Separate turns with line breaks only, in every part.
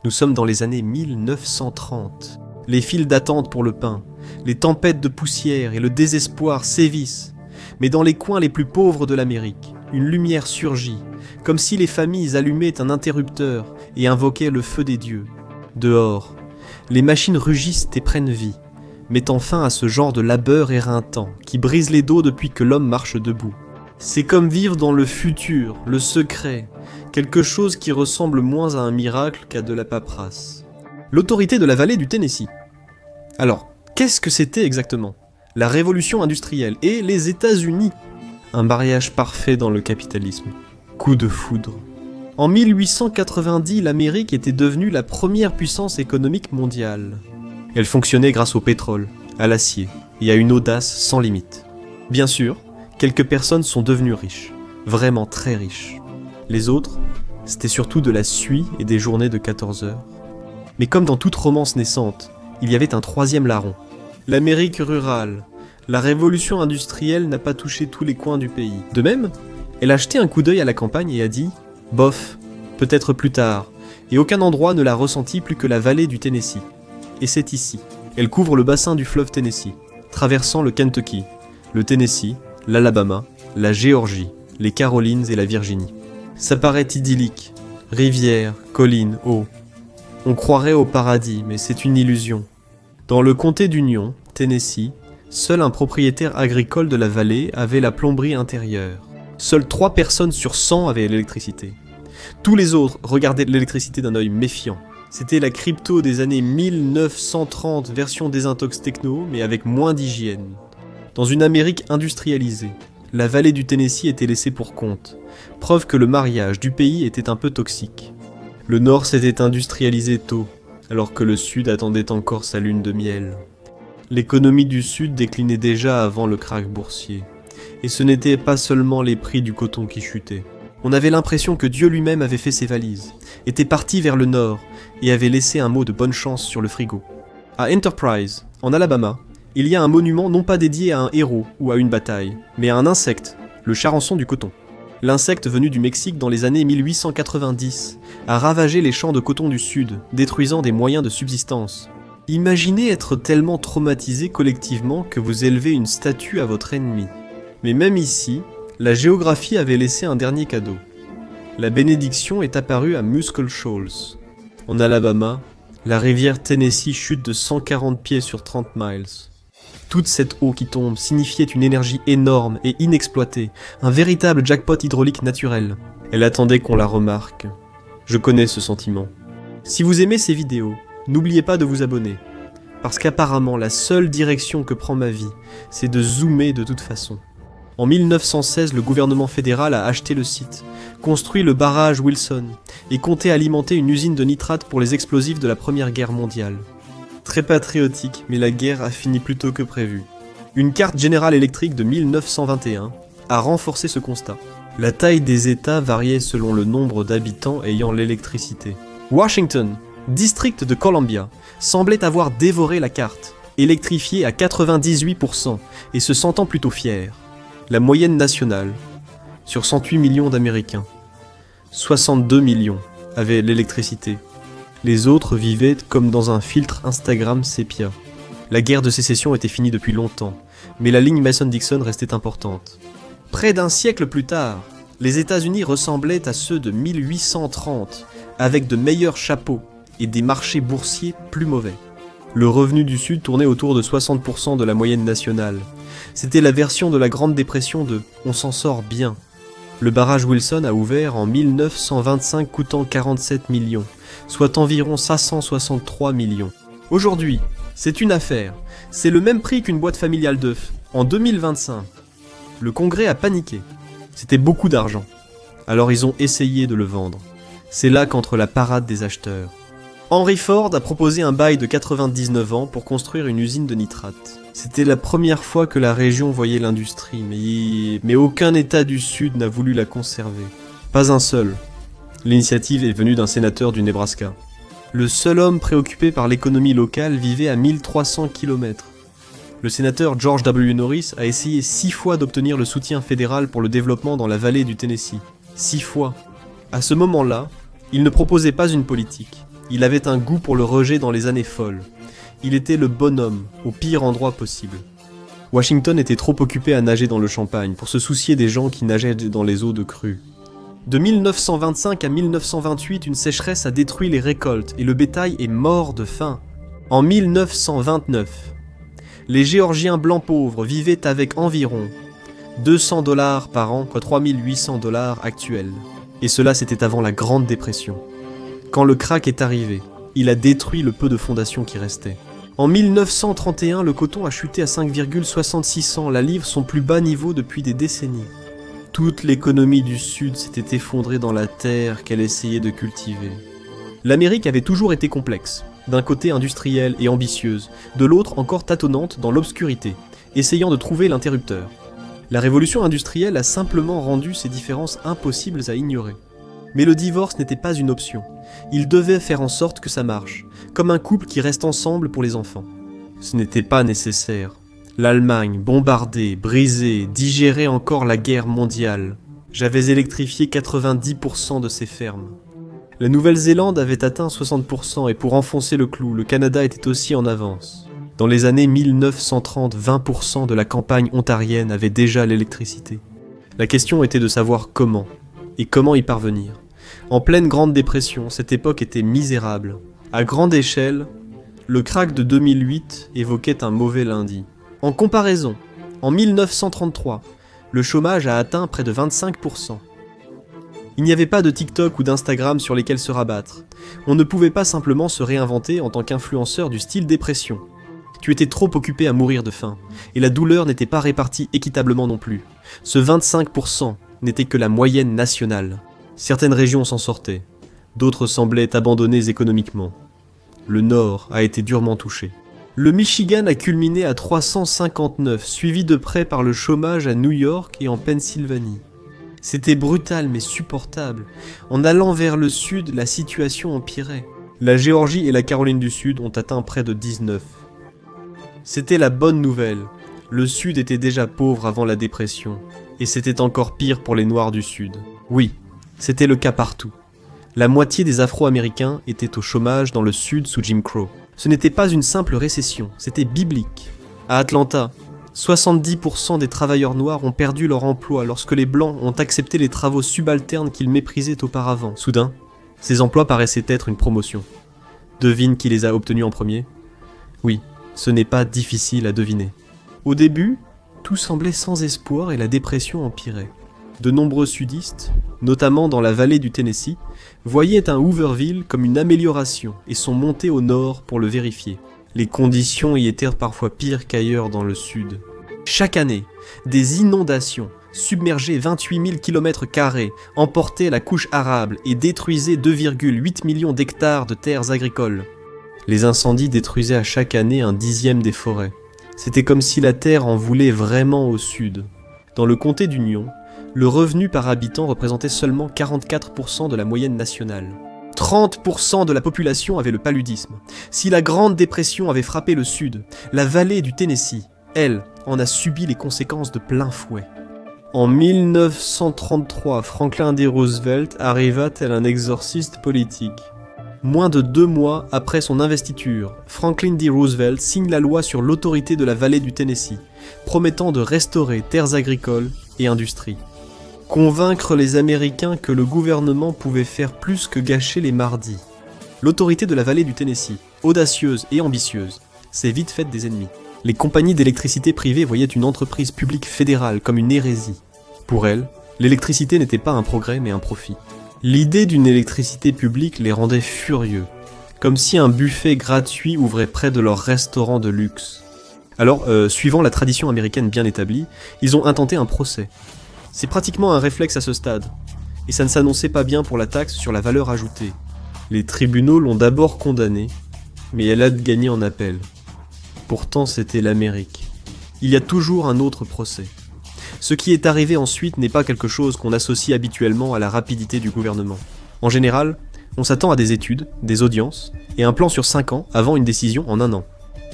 Nous sommes dans les années 1930. Les files d'attente pour le pain, les tempêtes de poussière et le désespoir sévissent. Mais dans les coins les plus pauvres de l'Amérique, une lumière surgit, comme si les familles allumaient un interrupteur et invoquaient le feu des dieux. Dehors, les machines rugissent et prennent vie, mettant fin à ce genre de labeur éreintant qui brise les dos depuis que l'homme marche debout. C'est comme vivre dans le futur, le secret, quelque chose qui ressemble moins à un miracle qu'à de la paperasse. L'autorité de la vallée du Tennessee. Alors, qu'est-ce que c'était exactement ? La révolution industrielle et les États-Unis. Un mariage parfait dans le capitalisme. Coup de foudre. En 1890, l'Amérique était devenue la première puissance économique mondiale. Elle fonctionnait grâce au pétrole, à l'acier et à une audace sans limite. Bien sûr, quelques personnes sont devenues riches, vraiment très riches. Les autres, c'était surtout de la suie et des journées de 14 heures. Mais comme dans toute romance naissante, il y avait un troisième larron. L'Amérique rurale. La révolution industrielle n'a pas touché tous les coins du pays. De même, elle a jeté un coup d'œil à la campagne et a dit « Bof, peut-être plus tard », et aucun endroit ne l'a ressenti plus que la vallée du Tennessee. Et c'est ici. Elle couvre le bassin du fleuve Tennessee, traversant le Kentucky, le Tennessee, l'Alabama, la Géorgie, les Carolines et la Virginie. Ça paraît idyllique. Rivières, collines, eau. On croirait au paradis, mais c'est une illusion. Dans le comté d'Union, Tennessee, seul un propriétaire agricole de la vallée avait la plomberie intérieure. Seules 3 personnes sur 100 avaient l'électricité. Tous les autres regardaient l'électricité d'un œil méfiant. C'était la crypto des années 1930 version désintox techno, mais avec moins d'hygiène. Dans une Amérique industrialisée, la vallée du Tennessee était laissée pour compte, preuve que le mariage du pays était un peu toxique. Le Nord s'était industrialisé tôt, alors que le Sud attendait encore sa lune de miel. L'économie du Sud déclinait déjà avant le krach boursier. Et ce n'était pas seulement les prix du coton qui chutaient. On avait l'impression que Dieu lui-même avait fait ses valises, était parti vers le Nord et avait laissé un mot de bonne chance sur le frigo. À Enterprise, en Alabama, il y a un monument non pas dédié à un héros ou à une bataille, mais à un insecte, le charançon du coton. L'insecte venu du Mexique dans les années 1890 a ravagé les champs de coton du Sud, détruisant des moyens de subsistance. Imaginez être tellement traumatisé collectivement que vous élevez une statue à votre ennemi. Mais même ici, la géographie avait laissé un dernier cadeau. La bénédiction est apparue à Muscle Shoals. En Alabama, la rivière Tennessee chute de 140 pieds sur 30 miles. Toute cette eau qui tombe signifiait une énergie énorme et inexploitée, un véritable jackpot hydraulique naturel. Elle attendait qu'on la remarque. Je connais ce sentiment. Si vous aimez ces vidéos, n'oubliez pas de vous abonner. Parce qu'apparemment, la seule direction que prend ma vie, c'est de zoomer de toute façon. En 1916, le gouvernement fédéral a acheté le site, construit le barrage Wilson et comptait alimenter une usine de nitrate pour les explosifs de la Première Guerre mondiale. Très patriotique, mais la guerre a fini plus tôt que prévu. Une carte General Electric de 1921 a renforcé ce constat. La taille des États variait selon le nombre d'habitants ayant l'électricité. Washington, district de Columbia, semblait avoir dévoré la carte, électrifié à 98% et se sentant plutôt fier. La moyenne nationale, sur 108 millions d'Américains, 62 millions avaient l'électricité. Les autres vivaient comme dans un filtre Instagram sépia. La guerre de sécession était finie depuis longtemps, mais la ligne Mason-Dixon restait importante. Près d'un siècle plus tard, les États-Unis ressemblaient à ceux de 1830, avec de meilleurs chapeaux et des marchés boursiers plus mauvais. Le revenu du Sud tournait autour de 60% de la moyenne nationale. C'était la version de la Grande Dépression de « on s'en sort bien ». Le barrage Wilson a ouvert en 1925 coûtant 47 millions, soit environ 563 millions. Aujourd'hui, c'est une affaire. C'est le même prix qu'une boîte familiale d'œufs, en 2025. Le Congrès a paniqué. C'était beaucoup d'argent. Alors ils ont essayé de le vendre. C'est là qu'entre la parade des acheteurs. Henry Ford a proposé un bail de 99 ans pour construire une usine de nitrate. C'était la première fois que la région voyait l'industrie, mais aucun État du Sud n'a voulu la conserver. Pas un seul. L'initiative est venue d'un sénateur du Nebraska. Le seul homme préoccupé par l'économie locale vivait à 1300 km. Le sénateur George W. Norris a essayé 6 fois d'obtenir le soutien fédéral pour le développement dans la vallée du Tennessee. 6 fois. À ce moment-là, il ne proposait pas une politique. Il avait un goût pour le rejet dans les années folles. Il était le bonhomme, au pire endroit possible. Washington était trop occupé à nager dans le champagne pour se soucier des gens qui nageaient dans les eaux de crue. De 1925 à 1928, une sécheresse a détruit les récoltes et le bétail est mort de faim. En 1929, les Géorgiens blancs pauvres vivaient avec environ $200 par an, soit $3 800 actuels. Et cela, c'était avant la Grande Dépression. Quand le krach est arrivé, il a détruit le peu de fondations qui restaient. En 1931, le coton a chuté à 5,66 cents la livre, son plus bas niveau depuis des décennies. Toute l'économie du Sud s'était effondrée dans la terre qu'elle essayait de cultiver. L'Amérique avait toujours été complexe, d'un côté industrielle et ambitieuse, de l'autre encore tâtonnante dans l'obscurité, essayant de trouver l'interrupteur. La révolution industrielle a simplement rendu ces différences impossibles à ignorer. Mais le divorce n'était pas une option. Il devait faire en sorte que ça marche, comme un couple qui reste ensemble pour les enfants. Ce n'était pas nécessaire. L'Allemagne, bombardée, brisée, digérait encore la guerre mondiale. J'avais électrifié 90% de ses fermes. La Nouvelle-Zélande avait atteint 60% et pour enfoncer le clou, le Canada était aussi en avance. Dans les années 1930, 20% de la campagne ontarienne avait déjà l'électricité. La question était de savoir comment, et comment y parvenir. En pleine Grande Dépression, cette époque était misérable. À grande échelle, le krach de 2008 évoquait un mauvais lundi. En comparaison, en 1933, le chômage a atteint près de 25%. Il n'y avait pas de TikTok ou d'Instagram sur lesquels se rabattre. On ne pouvait pas simplement se réinventer en tant qu'influenceur du style dépression. Tu étais trop occupé à mourir de faim, et la douleur n'était pas répartie équitablement non plus. Ce 25% n'était que la moyenne nationale. Certaines régions s'en sortaient, d'autres semblaient abandonnées économiquement. Le Nord a été durement touché. Le Michigan a culminé à 359, suivi de près par le chômage à New York et en Pennsylvanie. C'était brutal mais supportable. En allant vers le sud, la situation empirait. La Géorgie et la Caroline du Sud ont atteint près de 19. C'était la bonne nouvelle. Le Sud était déjà pauvre avant la dépression, et c'était encore pire pour les Noirs du Sud. Oui, c'était le cas partout. La moitié des Afro-Américains étaient au chômage dans le Sud sous Jim Crow. Ce n'était pas une simple récession, c'était biblique. À Atlanta, 70% des travailleurs noirs ont perdu leur emploi lorsque les Blancs ont accepté les travaux subalternes qu'ils méprisaient auparavant. Soudain, ces emplois paraissaient être une promotion. Devine qui les a obtenus en premier ? Oui, ce n'est pas difficile à deviner. Au début, tout semblait sans espoir et la dépression empirait. De nombreux sudistes, notamment dans la vallée du Tennessee, voyaient un Hooverville comme une amélioration et sont montés au nord pour le vérifier. Les conditions y étaient parfois pires qu'ailleurs dans le sud. Chaque année, des inondations submergeaient 28 000 km², emportaient la couche arable et détruisaient 2,8 millions d'hectares de terres agricoles. Les incendies détruisaient à chaque année 1/10 des forêts. C'était comme si la terre en voulait vraiment au sud. Dans le comté d'Union, le revenu par habitant représentait seulement 44% de la moyenne nationale. 30% de la population avait le paludisme. Si la Grande Dépression avait frappé le Sud, la vallée du Tennessee, elle, en a subi les conséquences de plein fouet. En 1933, Franklin D. Roosevelt arriva tel un exorciste politique. Moins de 2 mois après son investiture, Franklin D. Roosevelt signe la loi sur l'autorité de la vallée du Tennessee, promettant de restaurer terres agricoles et industries. Convaincre les Américains que le gouvernement pouvait faire plus que gâcher les mardis. L'autorité de la vallée du Tennessee, audacieuse et ambitieuse, s'est vite faite des ennemis. Les compagnies d'électricité privées voyaient une entreprise publique fédérale comme une hérésie. Pour elles, l'électricité n'était pas un progrès mais un profit. L'idée d'une électricité publique les rendait furieux, comme si un buffet gratuit ouvrait près de leur restaurant de luxe. Alors, suivant la tradition américaine bien établie, ils ont intenté un procès. C'est pratiquement un réflexe à ce stade, et ça ne s'annonçait pas bien pour la taxe sur la valeur ajoutée. Les tribunaux l'ont d'abord condamnée, mais elle a gagné en appel. Pourtant c'était l'Amérique. Il y a toujours un autre procès. Ce qui est arrivé ensuite n'est pas quelque chose qu'on associe habituellement à la rapidité du gouvernement. En général, on s'attend à des études, des audiences, et un plan sur 5 ans avant une décision en 1 an.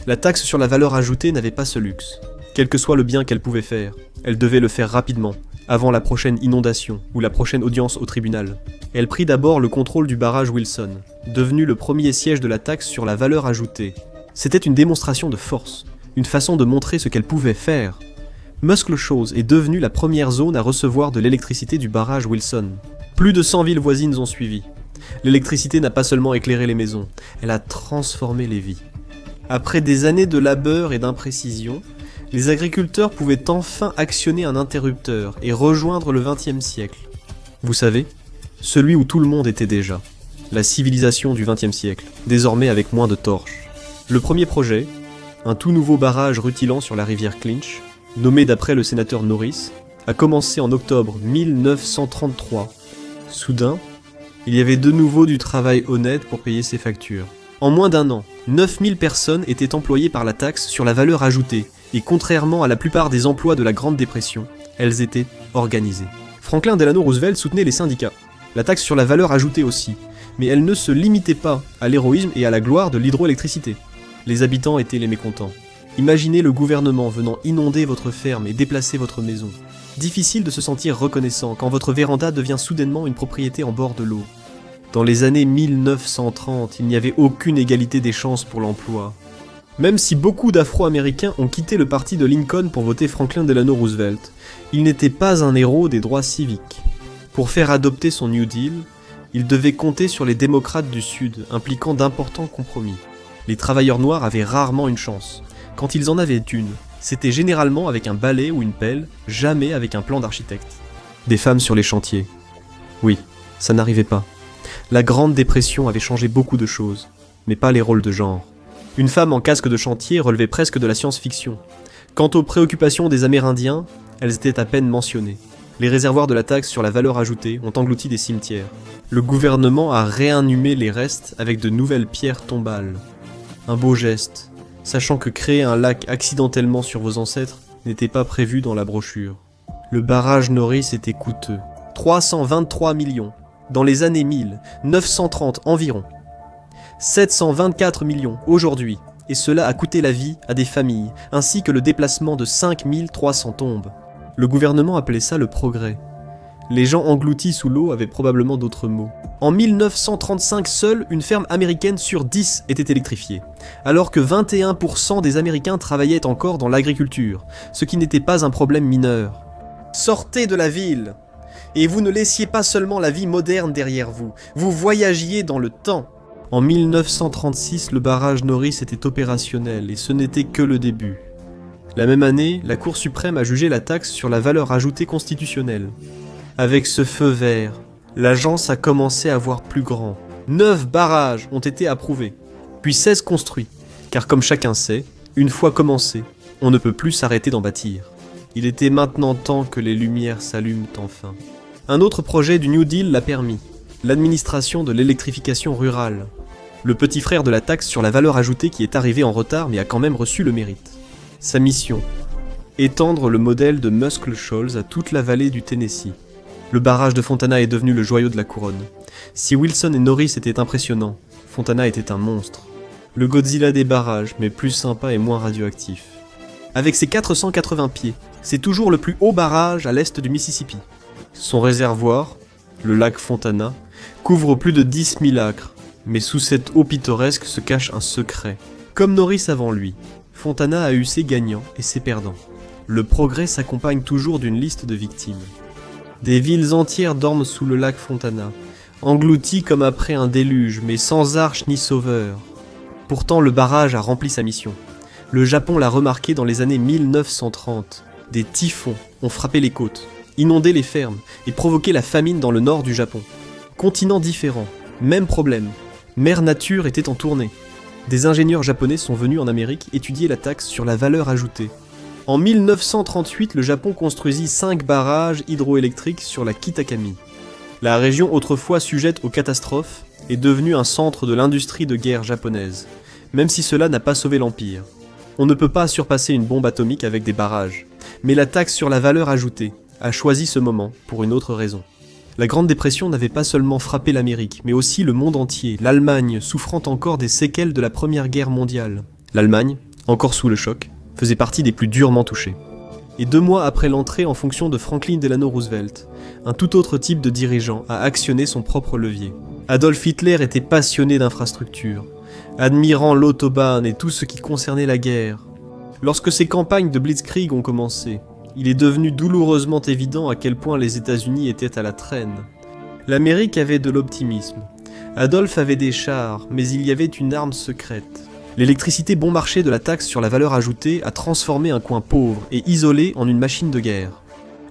La taxe sur la valeur ajoutée n'avait pas ce luxe. Quel que soit le bien qu'elle pouvait faire, elle devait le faire rapidement, avant la prochaine inondation ou la prochaine audience au tribunal. Elle prit d'abord le contrôle du barrage Wilson, devenu le premier siège de la taxe sur la valeur ajoutée. C'était une démonstration de force, une façon de montrer ce qu'elle pouvait faire. Muscle Shoals est devenue la première zone à recevoir de l'électricité du barrage Wilson. Plus de 100 villes voisines ont suivi. L'électricité n'a pas seulement éclairé les maisons, elle a transformé les vies. Après des années de labeur et d'imprécision, les agriculteurs pouvaient enfin actionner un interrupteur et rejoindre le XXe siècle. Vous savez, celui où tout le monde était déjà. La civilisation du XXe siècle, désormais avec moins de torches. Le premier projet, un tout nouveau barrage rutilant sur la rivière Clinch, nommé d'après le sénateur Norris, a commencé en octobre 1933. Soudain, il y avait de nouveau du travail honnête pour payer ses factures. En moins d'un an, 9000 personnes étaient employées par la taxe sur la valeur ajoutée, et contrairement à la plupart des emplois de la Grande Dépression, elles étaient organisées. Franklin Delano Roosevelt soutenait les syndicats, la taxe sur la valeur ajoutée aussi, mais elle ne se limitait pas à l'héroïsme et à la gloire de l'hydroélectricité. Les habitants étaient les mécontents. Imaginez le gouvernement venant inonder votre ferme et déplacer votre maison. Difficile de se sentir reconnaissant quand votre véranda devient soudainement une propriété en bord de l'eau. Dans les années 1930, il n'y avait aucune égalité des chances pour l'emploi. Même si beaucoup d'Afro-Américains ont quitté le parti de Lincoln pour voter Franklin Delano Roosevelt, il n'était pas un héros des droits civiques. Pour faire adopter son New Deal, il devait compter sur les démocrates du Sud, impliquant d'importants compromis. Les travailleurs noirs avaient rarement une chance. Quand ils en avaient une, c'était généralement avec un balai ou une pelle, jamais avec un plan d'architecte. Des femmes sur les chantiers. Oui, ça n'arrivait pas. La Grande Dépression avait changé beaucoup de choses, mais pas les rôles de genre. Une femme en casque de chantier relevait presque de la science-fiction. Quant aux préoccupations des Amérindiens, elles étaient à peine mentionnées. Les réservoirs de la taxe sur la valeur ajoutée ont englouti des cimetières. Le gouvernement a réinhumé les restes avec de nouvelles pierres tombales. Un beau geste, sachant que créer un lac accidentellement sur vos ancêtres n'était pas prévu dans la brochure. Le barrage Norris était coûteux. 323 millions, dans les années 1000, 930 environ. 724 millions aujourd'hui, et cela a coûté la vie à des familles, ainsi que le déplacement de 5300 tombes. Le gouvernement appelait ça le progrès. Les gens engloutis sous l'eau avaient probablement d'autres mots. En 1935, seule une ferme américaine sur 10 était électrifiée, alors que 21% des Américains travaillaient encore dans l'agriculture, ce qui n'était pas un problème mineur. Sortez de la ville, et vous ne laissiez pas seulement la vie moderne derrière vous, vous voyagiez dans le temps. En 1936, le barrage Norris était opérationnel, et ce n'était que le début. La même année, la Cour suprême a jugé la taxe sur la valeur ajoutée constitutionnelle. Avec ce feu vert, l'agence a commencé à voir plus grand. 9 barrages ont été approuvés, puis 16 construits, car comme chacun sait, une fois commencé, on ne peut plus s'arrêter d'en bâtir. Il était maintenant temps que les lumières s'allument enfin. Un autre projet du New Deal l'a permis, l'administration de l'électrification rurale. Le petit frère de la taxe sur la valeur ajoutée qui est arrivé en retard mais a quand même reçu le mérite. Sa mission, étendre le modèle de Muscle Shoals à toute la vallée du Tennessee. Le barrage de Fontana est devenu le joyau de la couronne. Si Wilson et Norris étaient impressionnants, Fontana était un monstre. Le Godzilla des barrages, mais plus sympa et moins radioactif. Avec ses 480 pieds, c'est toujours le plus haut barrage à l'est du Mississippi. Son réservoir, le lac Fontana, couvre plus de 10 000 acres, mais sous cette eau pittoresque se cache un secret. Comme Norris avant lui, Fontana a eu ses gagnants et ses perdants. Le progrès s'accompagne toujours d'une liste de victimes. Des villes entières dorment sous le lac Fontana, englouties comme après un déluge, mais sans arche ni sauveur. Pourtant, le barrage a rempli sa mission. Le Japon l'a remarqué dans les années 1930. Des typhons ont frappé les côtes, inondé les fermes et provoqué la famine dans le nord du Japon. Continent différent, même problème. Mère Nature était en tournée. Des ingénieurs japonais sont venus en Amérique étudier la taxe sur la valeur ajoutée. En 1938, le Japon construisit 5 barrages hydroélectriques sur la Kitakami. La région autrefois sujette aux catastrophes est devenue un centre de l'industrie de guerre japonaise, même si cela n'a pas sauvé l'Empire. On ne peut pas surpasser une bombe atomique avec des barrages, mais la taxe sur la valeur ajoutée a choisi ce moment pour une autre raison. La Grande Dépression n'avait pas seulement frappé l'Amérique, mais aussi le monde entier, l'Allemagne souffrant encore des séquelles de la Première Guerre mondiale. L'Allemagne, encore sous le choc, faisait partie des plus durement touchés. Et 2 mois après l'entrée en fonction de Franklin Delano Roosevelt, un tout autre type de dirigeant a actionné son propre levier. Adolf Hitler était passionné d'infrastructures, admirant l'autobahn et tout ce qui concernait la guerre. Lorsque ces campagnes de Blitzkrieg ont commencé, il est devenu douloureusement évident à quel point les États-Unis étaient à la traîne. L'Amérique avait de l'optimisme. Adolf avait des chars, mais il y avait une arme secrète. L'électricité bon marché de la taxe sur la valeur ajoutée a transformé un coin pauvre et isolé en une machine de guerre.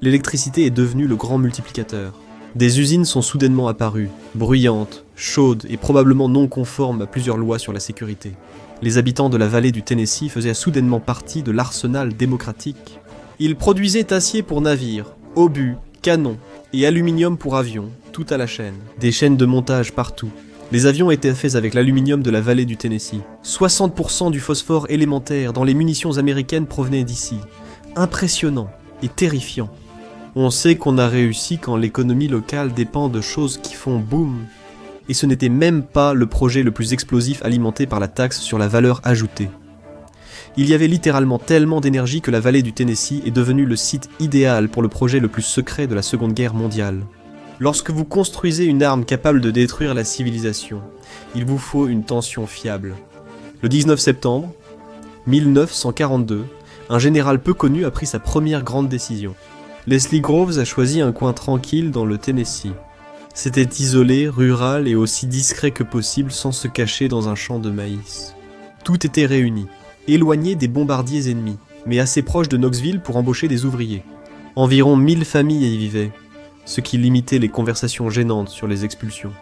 L'électricité est devenue le grand multiplicateur. Des usines sont soudainement apparues, bruyantes, chaudes et probablement non conformes à plusieurs lois sur la sécurité. Les habitants de la vallée du Tennessee faisaient soudainement partie de l'arsenal démocratique. Ils produisaient acier pour navires, obus, canons et aluminium pour avions, tout à la chaîne. Des chaînes de montage partout. Les avions étaient faits avec l'aluminium de la vallée du Tennessee. 60% du phosphore élémentaire dans les munitions américaines provenait d'ici. Impressionnant et terrifiant. On sait qu'on a réussi quand l'économie locale dépend de choses qui font boum. Et ce n'était même pas le projet le plus explosif alimenté par la taxe sur la valeur ajoutée. Il y avait littéralement tellement d'énergie que la vallée du Tennessee est devenue le site idéal pour le projet le plus secret de la Seconde Guerre mondiale. Lorsque vous construisez une arme capable de détruire la civilisation, il vous faut une tension fiable. Le 19 septembre 1942, un général peu connu a pris sa première grande décision. Leslie Groves a choisi un coin tranquille dans le Tennessee. C'était isolé, rural et aussi discret que possible sans se cacher dans un champ de maïs. Tout était réuni, éloigné des bombardiers ennemis, mais assez proche de Knoxville pour embaucher des ouvriers. Environ 1000 familles y vivaient, ce qui limitait les conversations gênantes sur les expulsions.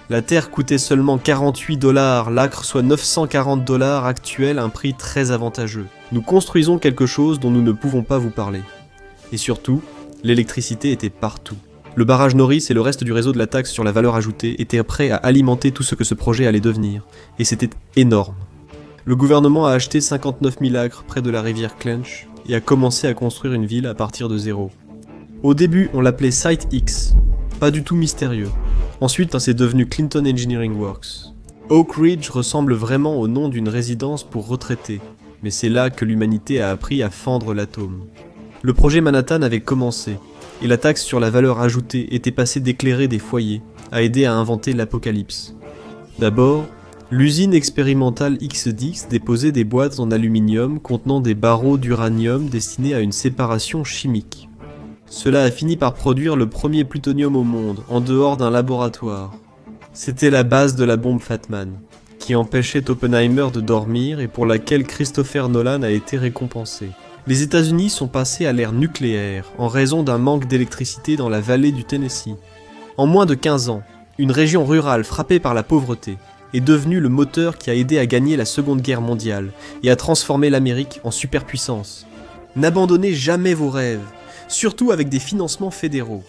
La terre coûtait seulement 48$, l'acre soit 940$ actuel, un prix très avantageux. Nous construisons quelque chose dont nous ne pouvons pas vous parler. Et surtout, l'électricité était partout. Le barrage Norris et le reste du réseau de la taxe sur la valeur ajoutée étaient prêts à alimenter tout ce que ce projet allait devenir, et c'était énorme. Le gouvernement a acheté 59 000 acres près de la rivière Clench et a commencé à construire une ville à partir de zéro. Au début, on l'appelait Site X, pas du tout mystérieux. Ensuite, c'est devenu Clinton Engineering Works. Oak Ridge ressemble vraiment au nom d'une résidence pour retraités, mais c'est là que l'humanité a appris à fendre l'atome. Le projet Manhattan avait commencé, et la taxe sur la valeur ajoutée était passée d'éclairer des foyers à aider à inventer l'apocalypse. D'abord, l'usine expérimentale XDX déposait des boîtes en aluminium contenant des barreaux d'uranium destinés à une séparation chimique. Cela a fini par produire le premier plutonium au monde, en dehors d'un laboratoire. C'était la base de la bombe Fat Man, qui empêchait Oppenheimer de dormir et pour laquelle Christopher Nolan a été récompensé. Les États-Unis sont passés à l'ère nucléaire en raison d'un manque d'électricité dans la vallée du Tennessee. En moins de 15 ans, une région rurale frappée par la pauvreté est devenue le moteur qui a aidé à gagner la Seconde Guerre mondiale et à transformer l'Amérique en superpuissance. N'abandonnez jamais vos rêves, surtout avec des financements fédéraux.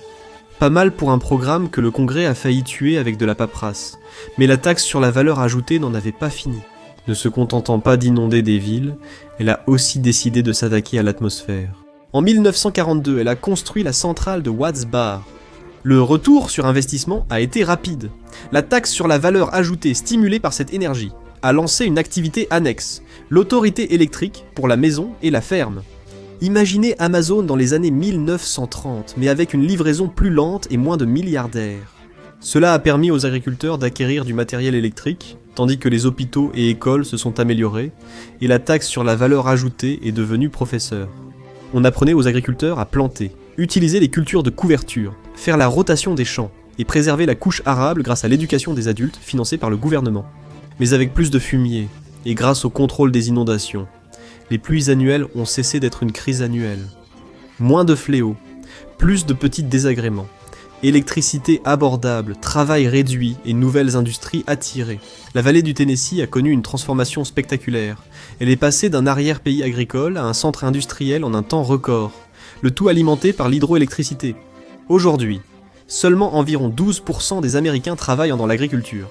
Pas mal pour un programme que le Congrès a failli tuer avec de la paperasse, mais la taxe sur la valeur ajoutée n'en avait pas fini. Ne se contentant pas d'inonder des villes, elle a aussi décidé de s'attaquer à l'atmosphère. En 1942, elle a construit la centrale de Watts Bar. Le retour sur investissement a été rapide. La taxe sur la valeur ajoutée stimulée par cette énergie a lancé une activité annexe, l'autorité électrique pour la maison et la ferme. Imaginez Amazon dans les années 1930, mais avec une livraison plus lente et moins de milliardaires. Cela a permis aux agriculteurs d'acquérir du matériel électrique, tandis que les hôpitaux et écoles se sont améliorés, et la taxe sur la valeur ajoutée est devenue professeur. On apprenait aux agriculteurs à planter, utiliser les cultures de couverture, faire la rotation des champs, et préserver la couche arable grâce à l'éducation des adultes financée par le gouvernement. Mais avec plus de fumier, et grâce au contrôle des inondations, les pluies annuelles ont cessé d'être une crise annuelle. Moins de fléaux, plus de petits désagréments. Électricité abordable, travail réduit et nouvelles industries attirées. La vallée du Tennessee a connu une transformation spectaculaire. Elle est passée d'un arrière-pays agricole à un centre industriel en un temps record, le tout alimenté par l'hydroélectricité. Aujourd'hui, seulement environ 12% des Américains travaillent dans l'agriculture.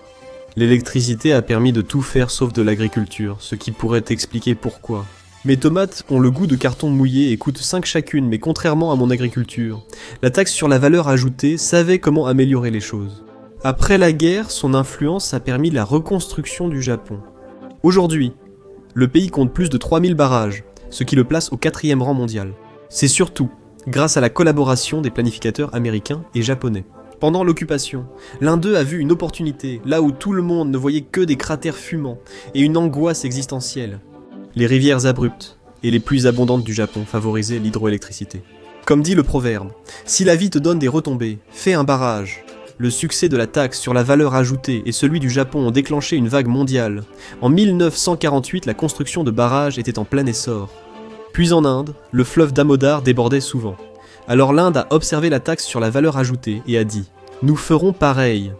L'électricité a permis de tout faire sauf de l'agriculture, ce qui pourrait expliquer pourquoi. Mes tomates ont le goût de carton mouillé et coûtent 5 chacune, mais contrairement à mon agriculture, la taxe sur la valeur ajoutée savait comment améliorer les choses. Après la guerre, son influence a permis la reconstruction du Japon. Aujourd'hui, le pays compte plus de 3000 barrages, ce qui le place au 4e rang mondial. C'est surtout grâce à la collaboration des planificateurs américains et japonais. Pendant l'occupation, l'un d'eux a vu une opportunité, là où tout le monde ne voyait que des cratères fumants et une angoisse existentielle. Les rivières abruptes et les pluies abondantes du Japon favorisaient l'hydroélectricité. Comme dit le proverbe, si la vie te donne des retombées, fais un barrage. Le succès de la taxe sur la valeur ajoutée et celui du Japon ont déclenché une vague mondiale. En 1948, la construction de barrages était en plein essor. Puis en Inde, le fleuve Damodar débordait souvent. Alors l'Inde a observé la taxe sur la valeur ajoutée et a dit « Nous ferons pareil ».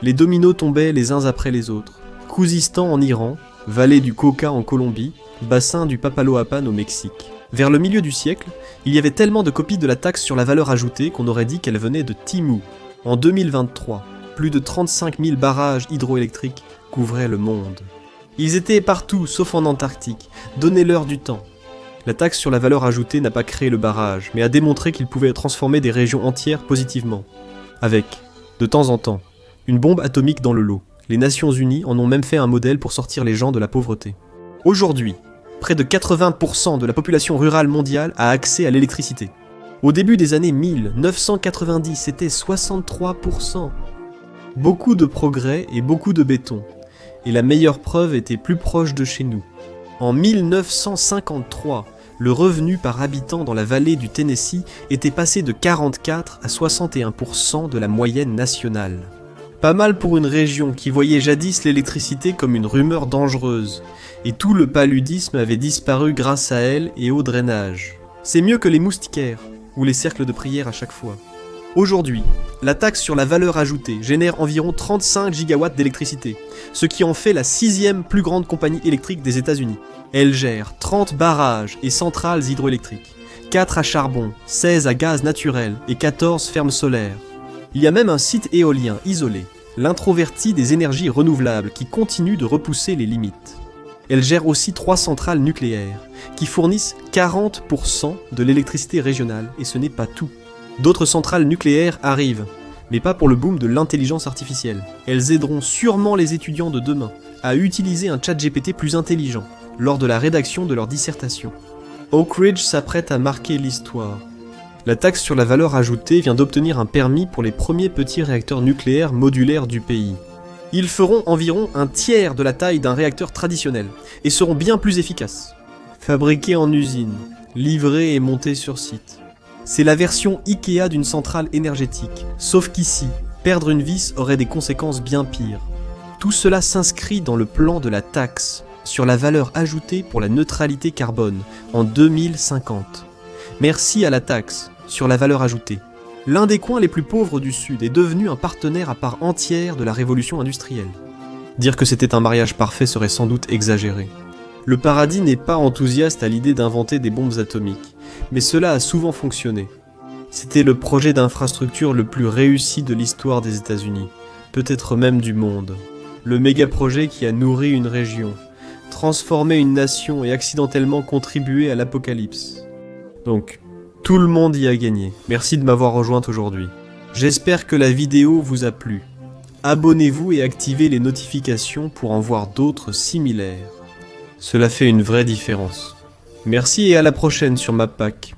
Les dominos tombaient les uns après les autres. Khouzistan en Iran, vallée du Cauca en Colombie, bassin du Papaloapan au Mexique. Vers le milieu du siècle, il y avait tellement de copies de la taxe sur la valeur ajoutée qu'on aurait dit qu'elle venait de Timou. En 2023, plus de 35 000 barrages hydroélectriques couvraient le monde. Ils étaient partout sauf en Antarctique, donnez-leur du temps. La taxe sur la valeur ajoutée n'a pas créé le barrage, mais a démontré qu'il pouvait transformer des régions entières positivement. Avec, de temps en temps, une bombe atomique dans le lot. Les Nations Unies en ont même fait un modèle pour sortir les gens de la pauvreté. Aujourd'hui, près de 80% de la population rurale mondiale a accès à l'électricité. Au début des années 1990, c'était 63%. Beaucoup de progrès et beaucoup de béton. Et la meilleure preuve était plus proche de chez nous. En 1953, le revenu par habitant dans la vallée du Tennessee était passé de 44 à 61% de la moyenne nationale. Pas mal pour une région qui voyait jadis l'électricité comme une rumeur dangereuse, et tout le paludisme avait disparu grâce à elle et au drainage. C'est mieux que les moustiquaires, ou les cercles de prière à chaque fois. Aujourd'hui, la taxe sur la valeur ajoutée génère environ 35 gigawatts d'électricité, ce qui en fait la 6e plus grande compagnie électrique des États-Unis. Elle gère 30 barrages et centrales hydroélectriques, 4 à charbon, 16 à gaz naturel et 14 fermes solaires. Il y a même un site éolien isolé, l'introverti des énergies renouvelables, qui continue de repousser les limites. Elle gère aussi 3 centrales nucléaires, qui fournissent 40% de l'électricité régionale, et ce n'est pas tout. D'autres centrales nucléaires arrivent, mais pas pour le boom de l'intelligence artificielle. Elles aideront sûrement les étudiants de demain à utiliser un chat GPT plus intelligent lors de la rédaction de leur dissertation. Oak Ridge s'apprête à marquer l'histoire. La taxe sur la valeur ajoutée vient d'obtenir un permis pour les premiers petits réacteurs nucléaires modulaires du pays. Ils feront environ un tiers de la taille d'un réacteur traditionnel et seront bien plus efficaces. Fabriqués en usine, livrés et montés sur site. C'est la version Ikea d'une centrale énergétique, sauf qu'ici, perdre une vis aurait des conséquences bien pires. Tout cela s'inscrit dans le plan de la taxe sur la valeur ajoutée pour la neutralité carbone en 2050. Merci à la taxe sur la valeur ajoutée. L'un des coins les plus pauvres du Sud est devenu un partenaire à part entière de la révolution industrielle. Dire que c'était un mariage parfait serait sans doute exagéré. Le paradis n'est pas enthousiaste à l'idée d'inventer des bombes atomiques, mais cela a souvent fonctionné. C'était le projet d'infrastructure le plus réussi de l'histoire des États-Unis, peut-être même du monde. Le méga-projet qui a nourri une région, transformé une nation et accidentellement contribué à l'apocalypse. Donc, tout le monde y a gagné. Merci de m'avoir rejointe aujourd'hui. J'espère que la vidéo vous a plu. Abonnez-vous et activez les notifications pour en voir d'autres similaires. Cela fait une vraie différence. Merci et à la prochaine sur MapPack.